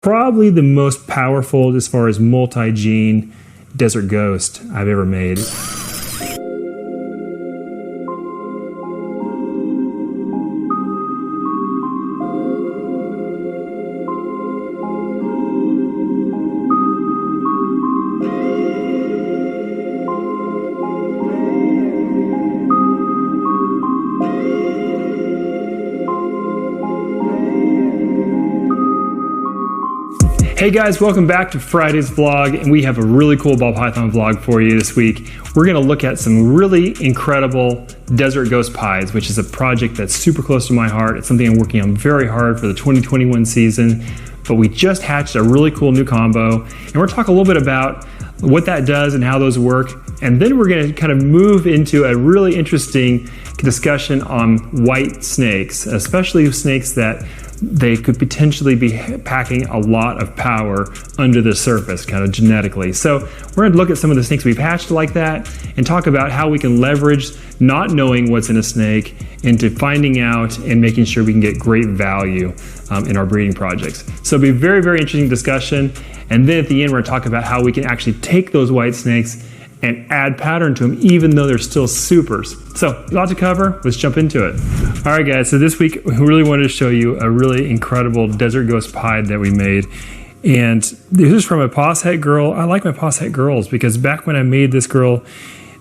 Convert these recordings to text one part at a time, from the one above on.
probably the most powerful as far as multi-gene desert ghost I've ever made. Hey guys, welcome back to Friday's vlog, and we have a really cool ball python vlog for you this week. We're gonna look at some really incredible desert ghost pies, which is a project that's super close to my heart. It's something I'm working on very hard for the 2021 season, but we just hatched a really cool new combo, and we're gonna talk a little bit about what that does and how those work, and then we're gonna kind of move into a really interesting discussion on white snakes, especially snakes that they could potentially be packing a lot of power under the surface, kind of genetically. So we're going to look at some of the snakes we've hatched like that and talk about how we can leverage not knowing what's in a snake into finding out and making sure we can get great value in our breeding projects. So it'll be a very, very interesting discussion. And then at the end, we're going to talk about how we can actually take those white snakes and add pattern to them even though they're still supers. So a lot to cover, let's jump into it. All right guys, so this week we really wanted to show you a really incredible desert ghost pie that we made. And this is from a Posset girl. I like my Posset girls because back when I made this girl,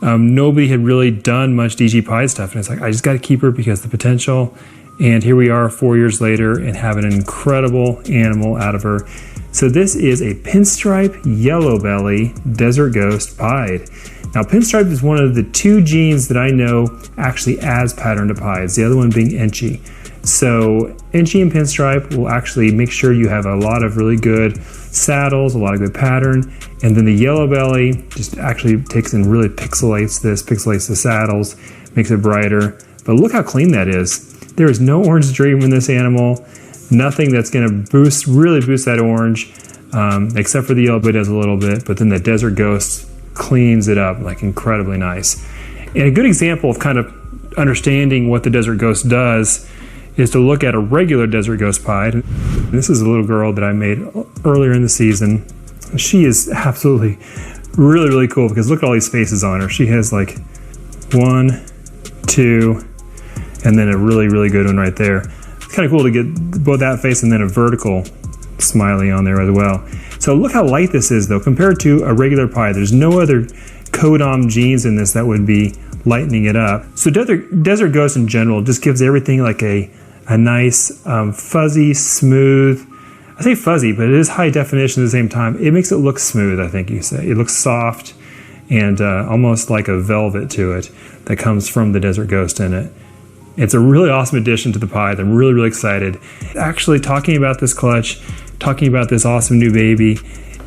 nobody had really done much DG pie stuff. And it's like, I just got to keep her because the potential. And here we are 4 years later and have an incredible animal out of her. So this is a pinstripe yellow belly desert ghost pied. Now pinstripe is one of the two genes that I know actually adds pattern to pies, the other one being Enchi. So Enchi and pinstripe will actually make sure you have a lot of really good saddles, a lot of good pattern, and then the yellow belly just actually takes and really pixelates the saddles, makes it brighter. But look how clean that is. There is no orange dream in this animal. Nothing that's going to really boost that orange, except for the yellow bit does a little bit, but then the desert ghost cleans it up like incredibly nice. And a good example of kind of understanding what the desert ghost does is to look at a regular desert ghost pie. This is a little girl that I made earlier in the season. She is absolutely really, really cool because look at all these faces on her. She has like 1, 2, and then a really, really good one right there. Kind of cool to get both that face and then a vertical smiley on there as well. So look how light this is though compared to a regular pie. There's no other codom genes in this that would be lightening it up. So desert ghost in general just gives everything like a nice fuzzy, smooth. I say fuzzy, but it is high definition at the same time. It makes it look smooth, I think you say. It looks soft and almost like a velvet to it that comes from the desert ghost in it. It's a really awesome addition to the pie. I'm really, really excited. Actually, talking about this clutch, talking about this awesome new baby,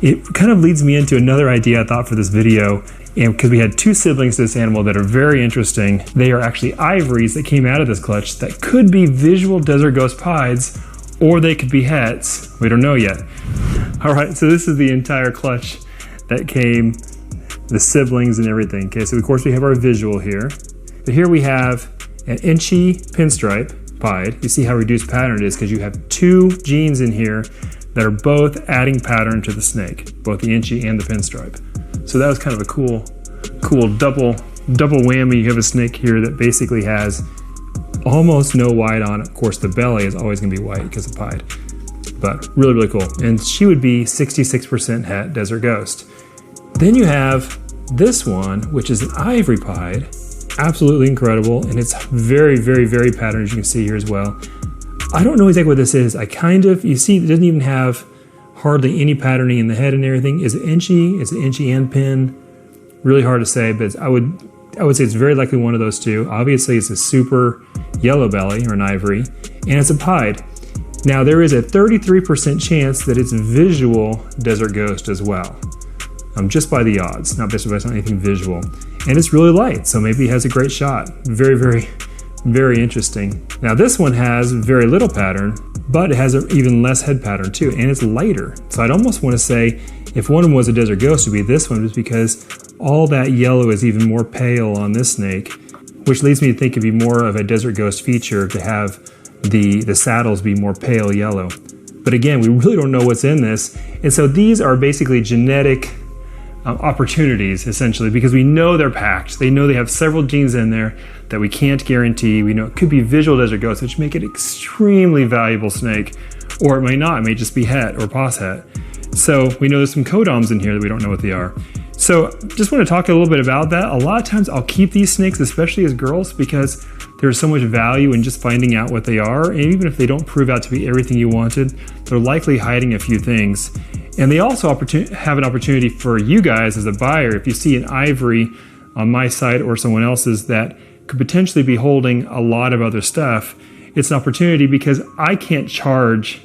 it kind of leads me into another idea I thought for this video. And because we had two siblings to this animal that are very interesting. They are actually ivories that came out of this clutch that could be visual desert ghost pies, or they could be hets. We don't know yet. All right, so this is the entire clutch that came, the siblings and everything. Okay, so of course we have our visual here. But here we have an Enchi pinstripe pied. You see how reduced pattern it is because you have two genes in here that are both adding pattern to the snake, both the Enchi and the pinstripe. So that was kind of a cool double whammy. You have a snake here that basically has almost no white on it. Of course, the belly is always going to be white because of pied, but really, really cool. And she would be 66% het desert ghost. Then you have this one, which is an ivory pied. Absolutely incredible, and it's very, very, very patterned, as you can see here as well. I don't know exactly what this is. You see it doesn't even have hardly any patterning in the head and everything. Is it Enchi? Is it Enchi and pin? Really hard to say, but I would say it's very likely one of those two. Obviously, it's a super yellow belly or an ivory, and it's a pied. Now, there is a 33% chance that it's visual desert ghost as well. Just by the odds, not based on anything visual. And it's really light, so maybe it has a great shot. Very, very, very interesting. Now this one has very little pattern, but it has an even less head pattern too, and it's lighter. So I'd almost want to say, if one of them was a desert ghost, it would be this one, just because all that yellow is even more pale on this snake, which leads me to think it'd be more of a desert ghost feature to have the saddles be more pale yellow. But again, we really don't know what's in this. And so these are basically genetic opportunities, essentially, because we know they're packed. They know they have several genes in there that we can't guarantee. We know it could be visual desert ghosts, which make it an extremely valuable snake, or it may not. It may just be het or pos het. So we know there's some codoms in here that we don't know what they are. So just want to talk a little bit about that. A lot of times I'll keep these snakes, especially as girls, because there's so much value in just finding out what they are. And even if they don't prove out to be everything you wanted, they're likely hiding a few things. And they also have an opportunity for you guys as a buyer. If you see an ivory on my site or someone else's that could potentially be holding a lot of other stuff, it's an opportunity because I can't charge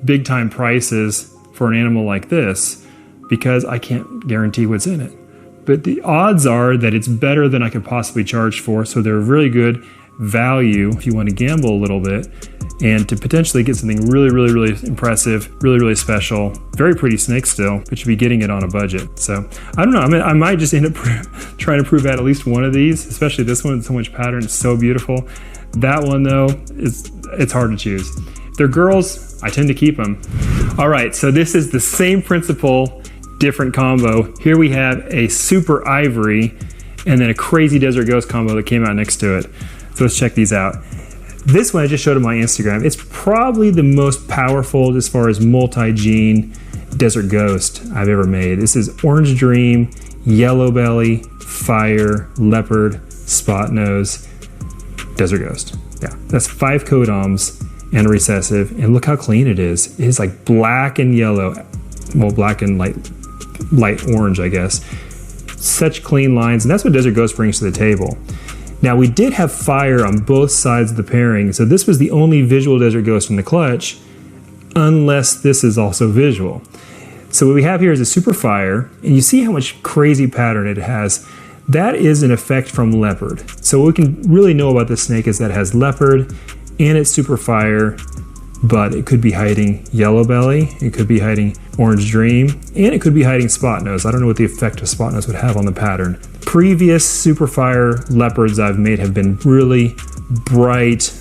big time prices for an animal like this because I can't guarantee what's in it. But the odds are that it's better than I could possibly charge for, so they're really good value if you want to gamble a little bit and to potentially get something really, really, really impressive, really, really special, very pretty snake still, but you'll be getting it on a budget. So I don't know, I might just end up trying to prove out at least one of these, especially this one with so much pattern, it's so beautiful. That one though, it's hard to choose. If they're girls, I tend to keep them. All right, so this is the same principle, different combo. Here we have a super ivory and then a crazy desert ghost combo that came out next to it. So let's check these out. This one I just showed on my Instagram. It's probably the most powerful as far as multi-gene desert ghost I've ever made. This is Orange Dream, Yellow Belly, Fire, Leopard, Spot Nose, Desert Ghost. Yeah, that's 5 codoms and a recessive. And look how clean it is. It is like black and yellow. Well, black and light orange, I guess. Such clean lines, and that's what Desert Ghost brings to the table. Now, we did have Fire on both sides of the pairing, so this was the only visual Desert Ghost in the clutch, unless this is also visual. So what we have here is a Super Fire, and you see how much crazy pattern it has. That is an effect from Leopard. So what we can really know about this snake is that it has Leopard, and it's Super Fire, but it could be hiding Yellow Belly, it could be hiding Orange Dream, and it could be hiding Spot Nose. I don't know what the effect of Spot Nose would have on the pattern. Previous Super Fire leopards I've made have been really bright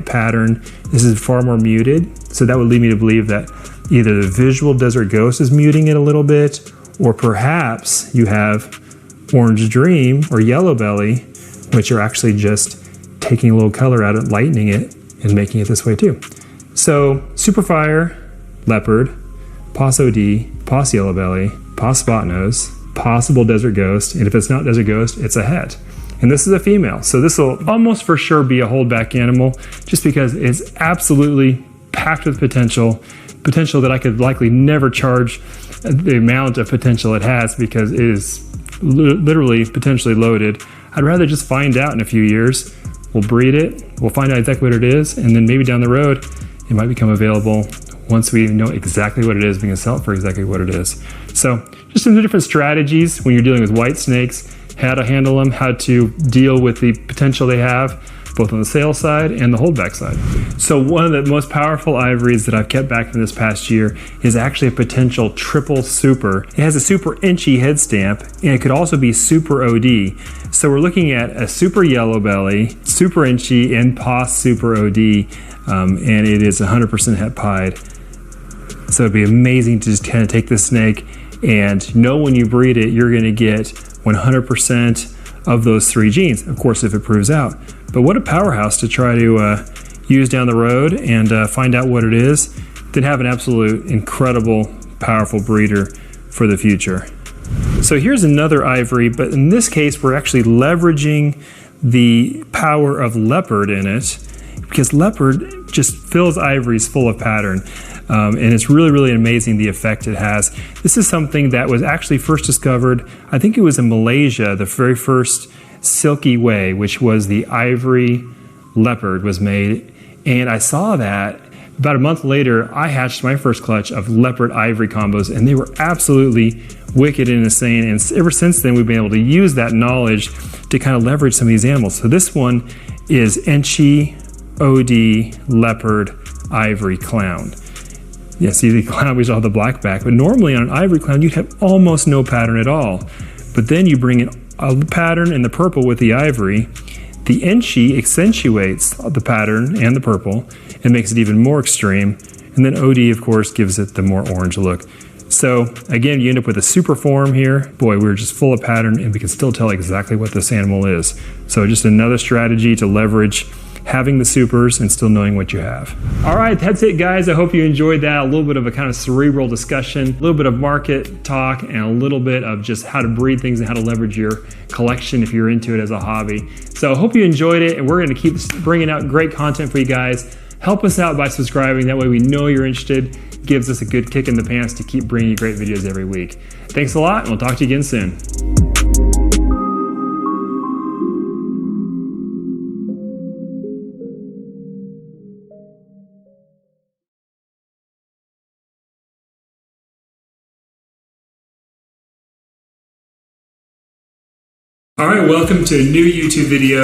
pattern. This is far more muted, so that would lead me to believe that either the visual Desert Ghost is muting it a little bit, or perhaps you have Orange Dream or Yellow Belly, which are actually just taking a little color out of it, lightening it, and making it this way too. So Super Fire, Leopard, Pos OD, Pos Yellow Belly, Pos Spot Nose, possible Desert Ghost, and if it's not Desert Ghost, it's a het. And this is a female, so this will almost for sure be a holdback animal just because it's absolutely packed with potential that I could likely never charge the amount of potential it has because it is literally potentially loaded. I'd rather just find out in a few years. We'll breed it, we'll find out exactly what it is, and then maybe down the road, it might become available once we know exactly what it is, we can sell it for exactly what it is. So just some different strategies when you're dealing with white snakes, how to handle them, how to deal with the potential they have, both on the sale side and the holdback side. So one of the most powerful ivories that I've kept back from this past year is actually a potential triple super. It has a super inchy head stamp, and it could also be super OD. So we're looking at a super yellow belly, super inchy, and Pos super OD, and it is 100% het pied. So it'd be amazing to just kind of take this snake and know when you breed it, you're going to get 100% of those 3 genes, of course, if it proves out. But what a powerhouse to try to use down the road and find out what it is, then have an absolute incredible, powerful breeder for the future. So here's another ivory, but in this case, we're actually leveraging the power of Leopard in it because Leopard just fills ivories full of pattern. And it's really, really amazing the effect it has. This is something that was actually first discovered, I think it was in Malaysia, the very first Silky Way, which was the ivory leopard was made. And I saw that about a month later, I hatched my first clutch of leopard ivory combos, and they were absolutely wicked and insane. And ever since then, we've been able to use that knowledge to kind of leverage some of these animals. So this one is Enchi OD Leopard Ivory Clown. Yeah, see the clown, we saw the black back, but normally on an ivory clown, you'd have almost no pattern at all. But then you bring in a pattern in the purple with the ivory. The Enchi accentuates the pattern and the purple and makes it even more extreme. And then OD, of course, gives it the more orange look. So again, you end up with a super form here. Boy, we're just full of pattern and we can still tell exactly what this animal is. So just another strategy to leverage having the supers and still knowing what you have. All right, that's it, guys. I hope you enjoyed that. A little bit of a kind of cerebral discussion, a little bit of market talk, and a little bit of just how to breed things and how to leverage your collection if you're into it as a hobby. So I hope you enjoyed it, and we're gonna keep bringing out great content for you guys. Help us out by subscribing. That way we know you're interested. Gives us a good kick in the pants to keep bringing you great videos every week. Thanks a lot, and we'll talk to you again soon. All right, welcome to a new YouTube video.